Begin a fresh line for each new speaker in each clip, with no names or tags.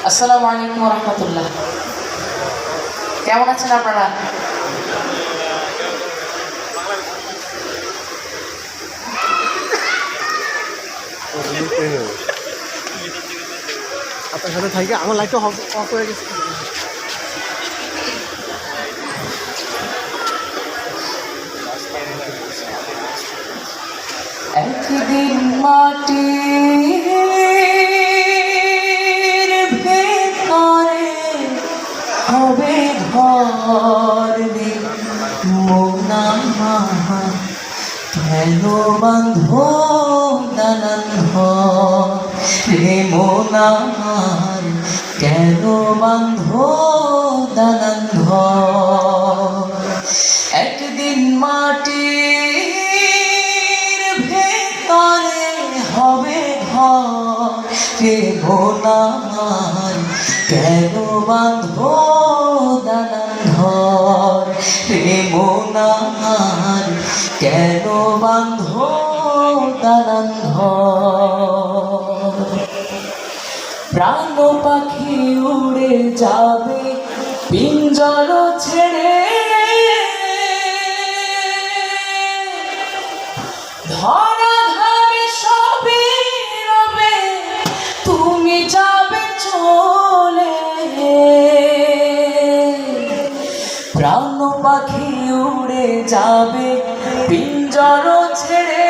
আসসালামু আলাইকুম ওয়া রাহমাতুল্লাহ। কেমন আছেন আপনারা?
আপনার সাথে থাকি আমার লাইটটা অফ হয়ে গেছে।
একদিন মাটির ভেতরে হবে ঘর রে মোনা কেন বাঁধো দালান ঘর রে মোনা কেন বাঁধো দালান ঘর। একদিন মাটির ভেতরে হবে ঘর রে মোনা কেন বাঁধো দালান ঘর রে মোনা কেন বাঁধো দালান ঘর। প্রাণ পাখি উড়ে যাবে পিঞ্জর ছেড়ে ধরা ধামে সবই রবে তুমি যাবে চলে। প্রাণ পাখি উড়ে যাবে পিঞ্জর ছেড়ে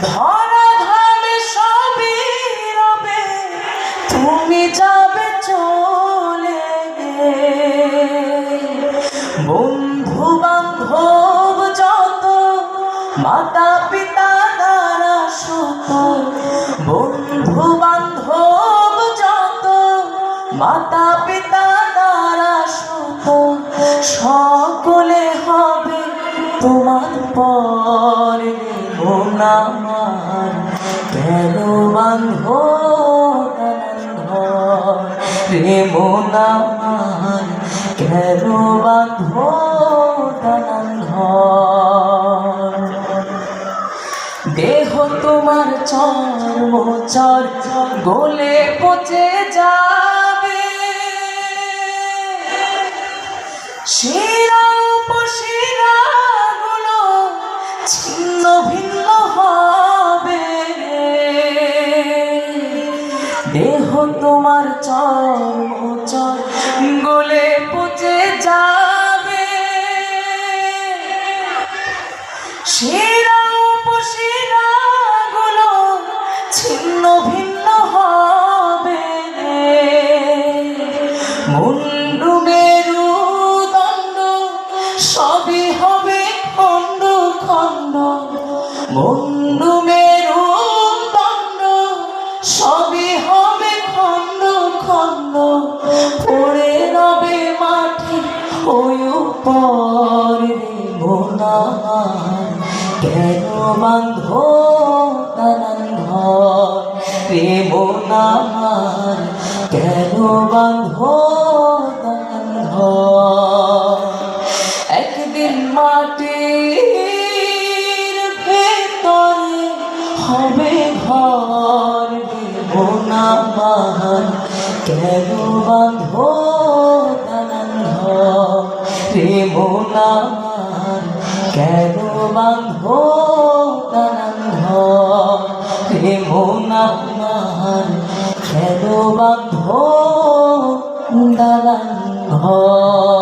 ধরা ধামে সবই রবে তুমি যাবে চলে। বন্ধু বান্ধব যত মাতা পিতা দ্বারা সুত বন্ধু বান্ধব যত মাতা পিতা দ্বারা সুত সকলে হবে তোমার পরে মোনা কেন বাঁধো দালান ঘর রে মোনা কেন বাঁধো দালান ঘর। দেহ তোমার চর্মচর গলে পচে যাবে শিরা উপশিরা গুলো ছিন্ন ভিন্ন হবে। দেহ তোমার চর্মচর গলে পচে যাবে শিরা উপশিরা গুলো ছিন্ন ভিন্ন হবে। মুন্ডু মেরু দণ্ড সবই হবে খণ্ড খণ্ড মুন্ডু মেরু দণ্ড সবই হবে খণ্ড খণ্ড পড়ে রবে মাটি ওই উপরে মোনা কেন বাঁধো দালান ঘর রে মোনা কেন বাঁধো দালান ঘর। একদিন মাটির ভেতরে হবে ঘর রে মোনা কেন বাঁধো দালান ঘর রে মোনা কেন বাঁধো দালান ঘর রে মোনা কেন বাঁধো দালান ঘর।